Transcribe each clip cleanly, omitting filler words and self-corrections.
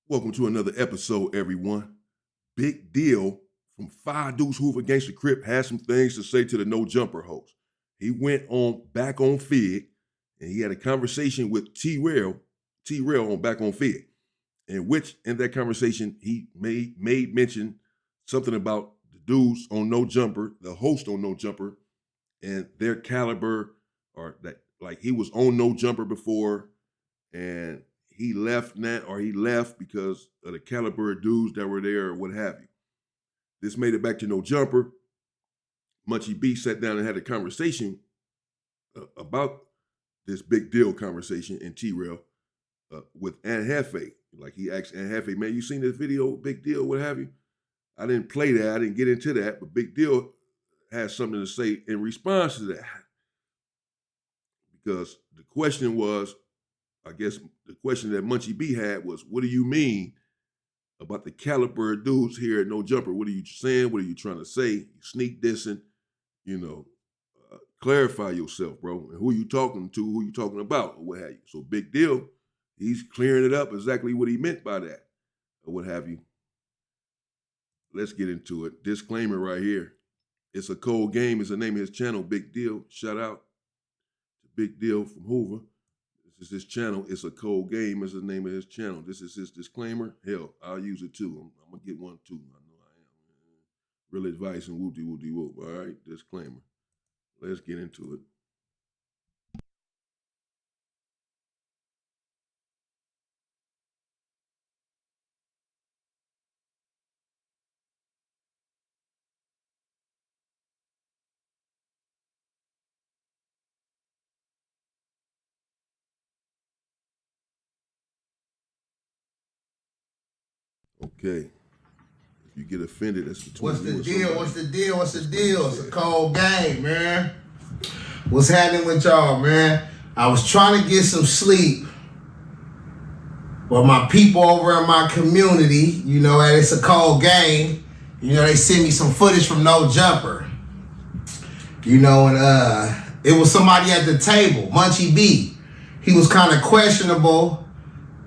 Welcome to another episode, everyone. Big Deal from Five Deuce Hoover Gangsta Crip has some things to say to the No Jumper host. He went on Back on Fig, and he had a conversation with T-Rail on Back on Fig, in which in that conversation he made mention something about the dudes on No Jumper, the host on No Jumper, and their caliber, or that like he was on No Jumper before, and he left because of the caliber of dudes that were there or what have you. This made it back to No Jumper. Munchie B sat down and had a conversation about this Big Deal conversation in T-Rail with Aunt Hefe. Like he asked Aunt Hefe, man, you seen this video, Big Deal, what have you? I didn't play that, I didn't get into that, but Big Deal has something to say in response to that. Because the question was, I guess the question that Munchie B had was, what do you mean about the caliber of dudes here at No Jumper? What are you saying? What are you trying to say? You sneak dissing, clarify yourself, bro. And who you talking to, who you talking about, or what have you. So Big Deal, he's clearing it up exactly what he meant by that, or what have you. Let's get into it. Disclaimer right here. It's a Cold Game is the name of his channel, Big Deal. Shout out to Big Deal from Hoover. This is his channel. It's a Cold Game is the name of his channel. This is his disclaimer. Hell, I'll use it too. I'm going to get one too. I know I am. Real advice and whoop-de-whoop-de-whoop. All right, disclaimer. Let's get into it. Okay. If you get offended, that's between What's you the and deal? somebody. What's the deal? What's the deal? It's a cold game, man. What's happening with y'all, man? I was trying to get some sleep, but my people over in my community, and it's a cold game, they sent me some footage from No Jumper. And it was somebody at the table, Munchie B. He was kind of questionable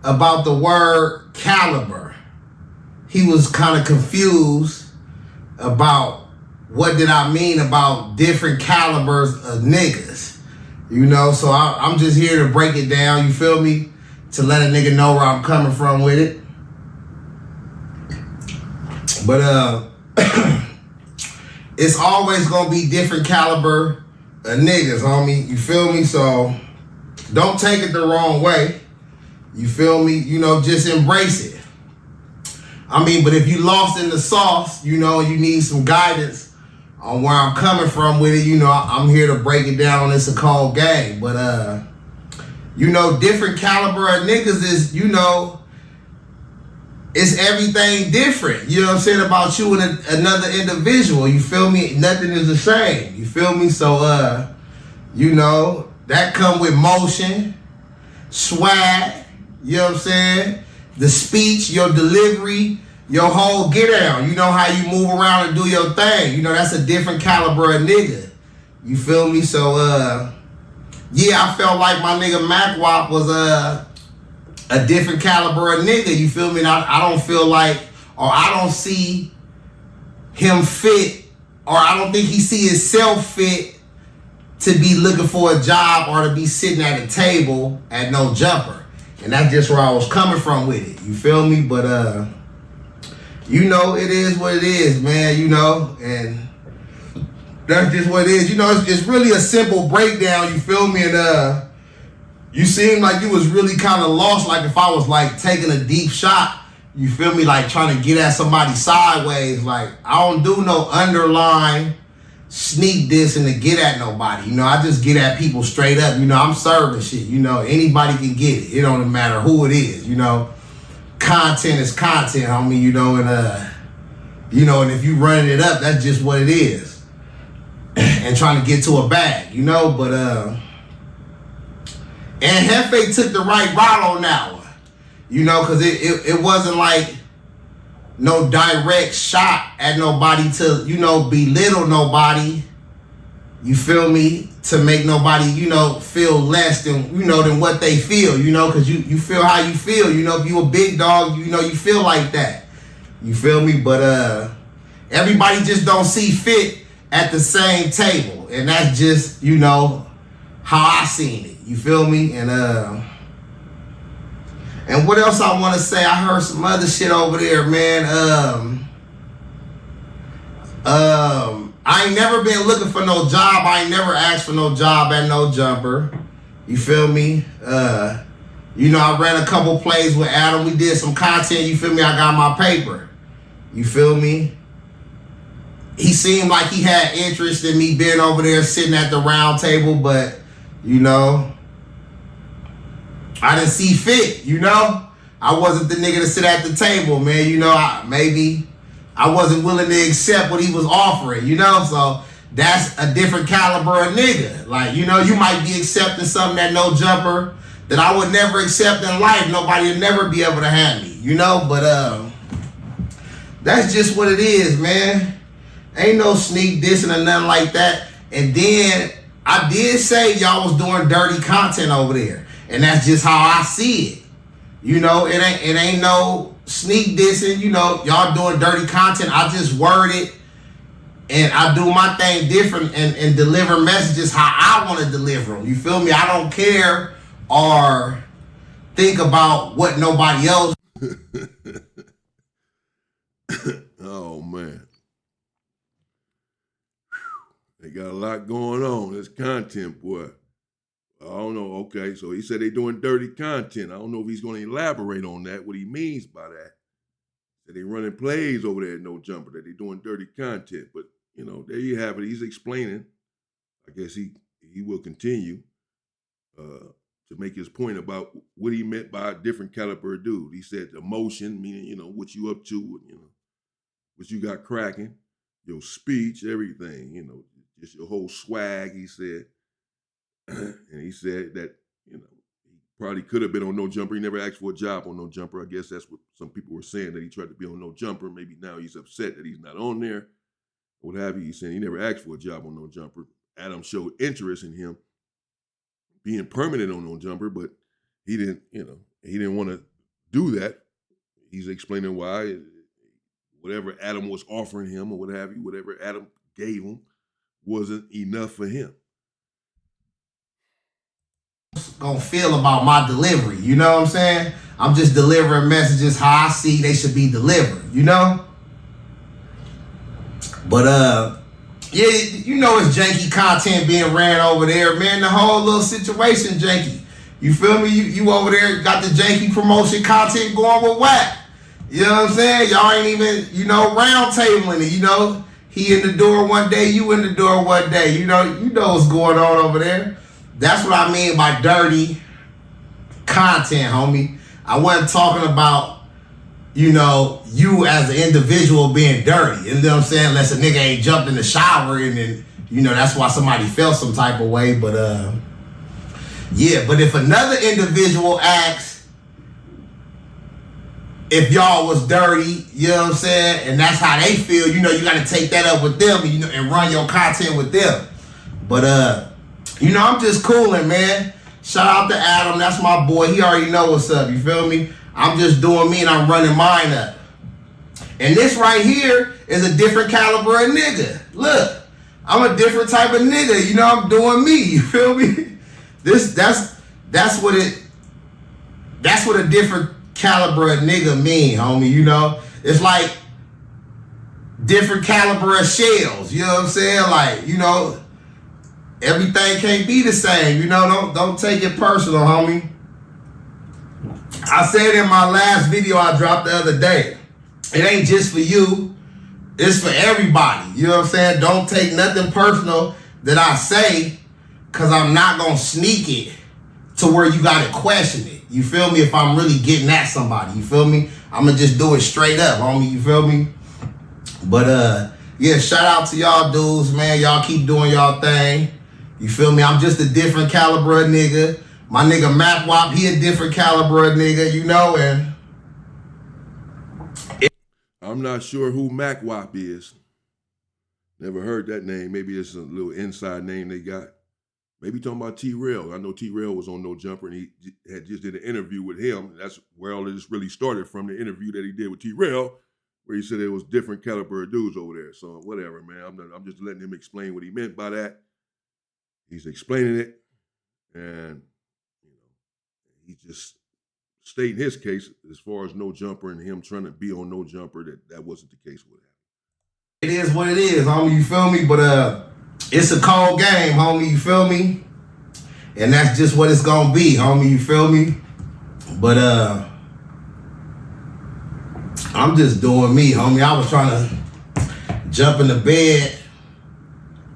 about the word Calibur. He was kind of confused about what did I mean about different calibers of niggas. So I'm just here to break it down, you feel me? To let a nigga know where I'm coming from with it. But it's always gonna be different caliber of niggas, homie. You feel me? So don't take it the wrong way. You feel me? Just embrace it. But if you lost in the sauce, and you need some guidance on where I'm coming from with it, I'm here to break it down. It's a cold game. But, different caliber of niggas is, it's everything different. You know what I'm saying? About you and another individual. You feel me? Nothing is the same. You feel me? So, that come with motion, swag, you know what I'm saying? The speech, your delivery, your whole get down. You know how you move around and do your thing. That's a different caliber of nigga. You feel me? So, I felt like my nigga MacWop was a different caliber of nigga. You feel me? And I don't feel like, or I don't see him fit, or I don't think he see himself fit to be looking for a job or to be sitting at a table at No Jumper. And that's just where I was coming from with it. You feel me? But, it is what it is, man, and that's just what it is. It's really a simple breakdown, you feel me? And you seem like you was really kind of lost, like if I was like taking a deep shot, you feel me? Like trying to get at somebody sideways. Like I don't do no underline sneak this and to get at nobody. I just get at people straight up. I'm serving shit. Anybody can get it. It don't matter who it is. Content is content, homie. And if you running it up, that's just what it is. And trying to get to a bag, But and Hefe took the right route on that one, because it wasn't like no direct shot at nobody to, belittle nobody. You feel me? to make nobody, you know, feel less than, you know, than what they feel, you know, because you feel how you feel, you know. If you a big dog, you know, you feel like that. You feel me? But everybody just don't see fit at the same table. And that's just, you know, how I seen it. You feel me? And what else I want to say? I heard some other shit over there, man. I ain't never been looking for no job. I ain't never asked for no job at No Jumper. You feel me? You know, I ran a couple plays with Adam. We did some content. You feel me? I got my paper. You feel me? He seemed like he had interest in me being over there sitting at the round table, but, you know, I didn't see fit, you know? I wasn't the nigga to sit at the table, man. You know, maybe I wasn't willing to accept what he was offering, you know? So that's a different caliber of nigga. Like, you know, you might be accepting something at No Jumper that I would never accept in life. Nobody would never be able to have me, you know? But that's just what it is, man. Ain't no sneak dissing or nothing like that. And then I did say y'all was doing dirty content over there. And that's just how I see it. You know, it ain't no sneak dissing. You know, y'all doing dirty content. I just word it and I do my thing different and deliver messages how I want to deliver them. You feel me? I don't care or think about what nobody else. Oh, man. They got a lot going on. This content, boy. I don't know. Okay, so he said they doing dirty content. I don't know if he's going to elaborate on that, what he means by that. That they running plays over there at No Jumper, that they doing dirty content. But, you know, there you have it. He's explaining. I guess he will continue to make his point about what he meant by a different caliber dude. He said emotion, meaning, you know, what you up to, you know, what you got cracking, your speech, everything, you know, just your whole swag, he said. And he said that, you know, he probably could have been on No Jumper. He never asked for a job on No Jumper. I guess that's what some people were saying, that he tried to be on No Jumper. Maybe now he's upset that he's not on there. What have you. He's saying he never asked for a job on No Jumper. Adam showed interest in him being permanent on No Jumper, but he didn't, you know, he didn't want to do that. He's explaining why. Whatever Adam was offering him or what have you, whatever Adam gave him wasn't enough for him. Gonna feel about my delivery, you know what I'm saying? I'm just delivering messages how I see they should be delivered, you know? But yeah, you know it's janky content being ran over there, man. The whole little situation janky. You feel me? You over there got the janky promotion content going with whack. You know what I'm saying? Y'all ain't even, you know, round tabling it, you know? He in the door one day, you in the door one day. You know what's going on over there. That's what I mean by dirty content, homie. I wasn't talking about, you know, you as an individual being dirty. You know what I'm saying? Unless a nigga ain't jumped in the shower and then, you know, that's why somebody felt some type of way. But yeah, but if another individual asks if y'all was dirty, you know what I'm saying, and that's how they feel, you know, you got to take that up with them, you know, and run your content with them. But you know, I'm just cooling, man. Shout out to Adam. That's my boy. He already know what's up. You feel me? I'm just doing me and I'm running mine up. And this right here is a different caliber of nigga. Look, I'm a different type of nigga. You know, I'm doing me. You feel me? That's what a different caliber of nigga mean, homie. You know, it's like different caliber of shells. You know what I'm saying? Like, you know, everything can't be the same, you know. Don't take it personal, homie. I said in my last video I dropped the other day, it ain't just for you, it's for everybody. You know what I'm saying? Don't take nothing personal that I say, because I'm not going to sneak it to where you got to question it. You feel me? If I'm really getting at somebody, you feel me? I'm going to just do it straight up, homie. You feel me? But yeah, shout out to y'all dudes, man. Y'all keep doing y'all thing. You feel me? I'm just a different caliber of nigga. My nigga Mac Wop, he a different caliber of nigga, you know, and I'm not sure who Mac Wop is. Never heard that name. Maybe it's a little inside name they got. Maybe talking about T-Rail. I know T-Rail was on No Jumper, and he had just did an interview with him. That's where all of this really started from, the interview that he did with T-Rail, where he said there was different caliber of dudes over there. So whatever, man. I'm just letting him explain what he meant by that. He's explaining it, and he's just stating his case as far as No Jumper and him trying to be on No Jumper. That wasn't the case with him. It is what it is, homie. You feel me? But it's a cold game, homie. You feel me? And that's just what it's gonna be, homie. You feel me? But I'm just doing me, homie. I was trying to jump in the bed,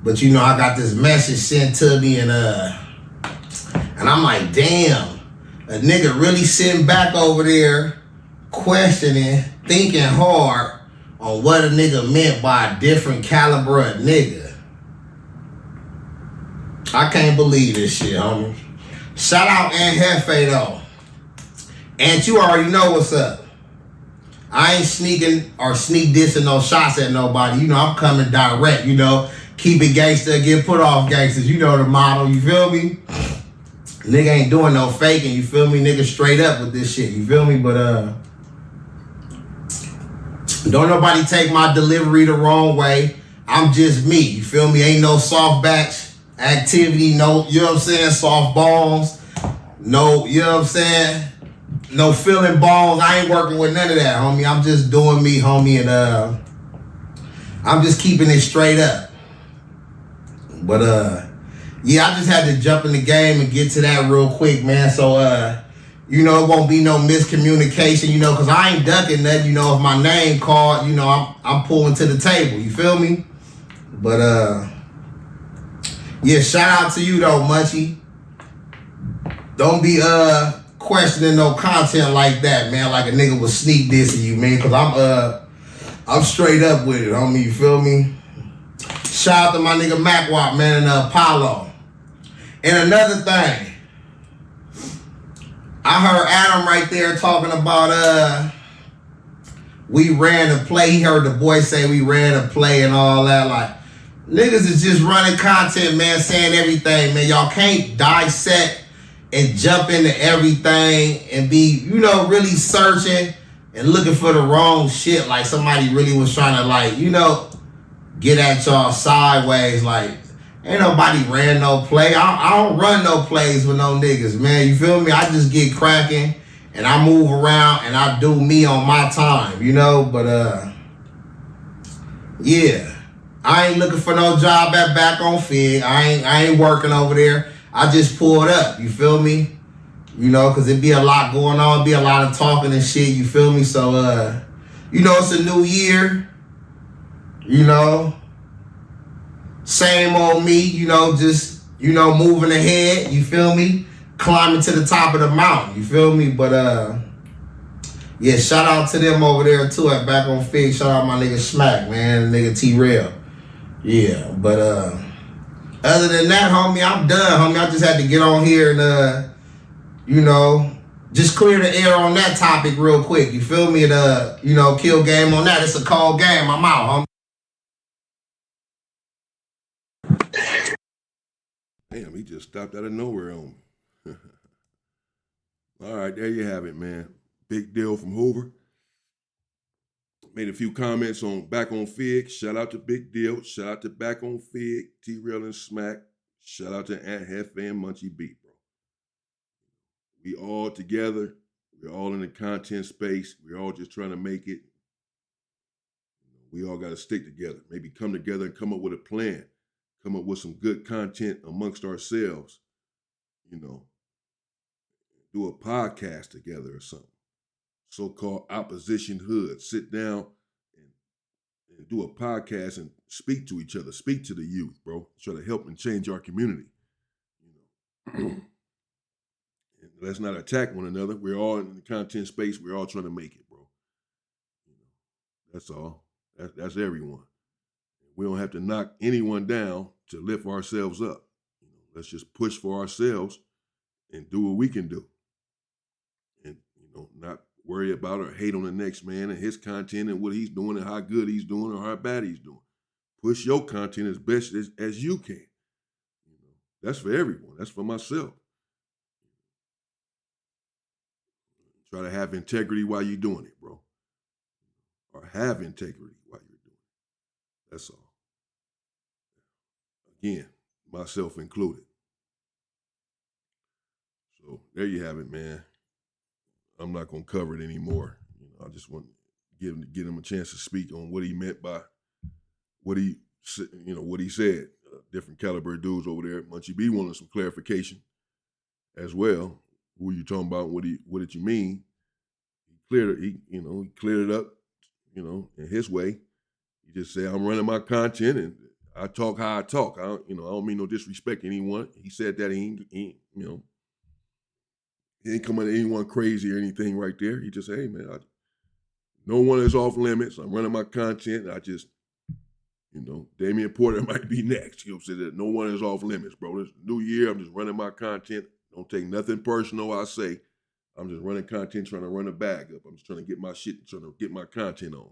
but I got this message sent to me, and I'm like, damn, a nigga really sitting back over there, questioning, thinking hard on what a nigga meant by a different caliber of nigga. I can't believe this shit, homie. Shout out Aunt Hefe, though. Aunt, you already know what's up. I ain't sneaking or sneak dissing no shots at nobody. I'm coming direct, Keep it gangster, get put off gangsters. You know the motto, you feel me? Nigga ain't doing no faking, you feel me? Nigga straight up with this shit, you feel me? But don't nobody take my delivery the wrong way. I'm just me, you feel me? Ain't no soft batch activity, no, you know what I'm saying, soft balls, no, you know what I'm saying, no feeling balls. I ain't working with none of that, homie. I'm just doing me, homie, and I'm just keeping it straight up. But yeah, I just had to jump in the game and get to that real quick, man. So it won't be no miscommunication, because I ain't ducking nothing, if my name called, I'm pulling to the table, you feel me? But yeah, shout out to you though, Munchie. Don't be questioning no content like that, man, like a nigga was sneak dissing you, man, because I'm straight up with it, homie, you feel me? Shout out to my nigga MacWap, man, and Apollo. And another thing, I heard Adam right there talking about we ran a play. He heard the boy say we ran a play and all that. Like, niggas is just running content, man, saying everything, man. Y'all can't dissect and jump into everything and be, really searching and looking for the wrong shit. Like somebody really was trying to, get at y'all sideways. Like, ain't nobody ran no play. I don't run no plays with no niggas, man. You feel me? I just get cracking and I move around and I do me on my time, But yeah. I ain't looking for no job at Back on Fig. I ain't working over there. I just pulled up, you feel me? Cause it be a lot going on, be a lot of talking and shit, you feel me? So it's a new year, same old me, just, moving ahead, you feel me? Climbing to the top of the mountain, you feel me? But yeah, shout out to them over there too at Back on Fig. Shout out my nigga Smack, man, nigga T-Rail. Yeah, but other than that, homie, I'm done, homie. I just had to get on here and just clear the air on that topic real quick. You feel me? And kill game on that. It's a cold game. I'm out, homie. Damn, he just stopped out of nowhere on me. All right, there you have it, man. Big deal from Hoover. Made a few comments on Back on Fig. Shout out to Big Deal. Shout out to Back on Fig, T-Rail and Smack. Shout out to Aunt Hefe and Munchie Beat, bro. We all together. We're all in the content space. We're all just trying to make it. We all got to stick together. Maybe come together and come up with a plan. Come up with some good content amongst ourselves. Do a podcast together or something. So-called opposition hood. Sit down and do a podcast and speak to each other. Speak to the youth, bro. Try to help and change our community. Let's not attack one another. We're all in the content space. We're all trying to make it, bro. That's all. That's everyone. We don't have to knock anyone down to lift ourselves up. Let's just push for ourselves and do what we can do. And, not worry about or hate on the next man and his content and what he's doing and how good he's doing or how bad he's doing. Push your content as best as you can. That's for everyone. That's for myself. Try to have integrity while you're doing it, bro. Or have integrity while you're doing it. That's all. Again, myself included. So there you have it, man. I'm not gonna cover it anymore. I just want to give him a chance to speak on what he meant by what he what he said. Different caliber dudes over there. Munchie B wanted some clarification as well. Who you talking about? What did you mean? He cleared it. He cleared it up. In his way. He just said, I'm running my content and I talk how I talk. I don't mean no disrespect to anyone. He said that he ain't coming at anyone crazy or anything right there. He just said, hey man, no one is off limits. I'm running my content. I just, Damian Porter might be next. Said that no one is off limits, bro. This new year, I'm just running my content. Don't take nothing personal. I say, I'm just running content, trying to run a bag up. I'm just trying to get my shit, trying to get my content on.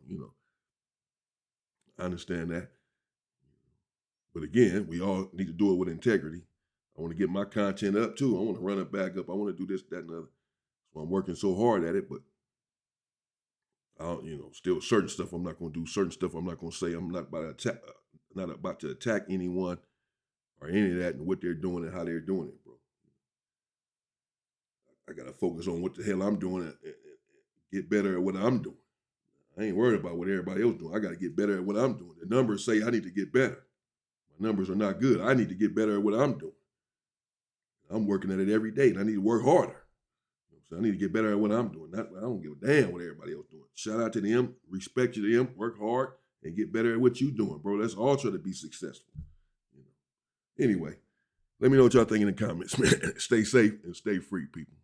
I understand that. But again, we all need to do it with integrity. I want to get my content up too. I want to run it back up. I want to do this, that, and the other. So I'm working so hard at it, but still certain stuff I'm not going to do. Certain stuff I'm not going to say. I'm not about to attack anyone or any of that and what they're doing and how they're doing it, bro. I got to focus on what the hell I'm doing and get better at what I'm doing. I ain't worried about what everybody else doing. I got to get better at what I'm doing. The numbers say I need to get better. My numbers are not good. I need to get better at what I'm doing. I'm working at it every day, and I need to work harder. So I need to get better at what I'm doing. I don't give a damn what everybody else doing. Shout out to them, respect you to them, work hard, and get better at what you doing, bro. Let's all try to be successful. Anyway, let me know what y'all think in the comments, man. Stay safe and stay free, people.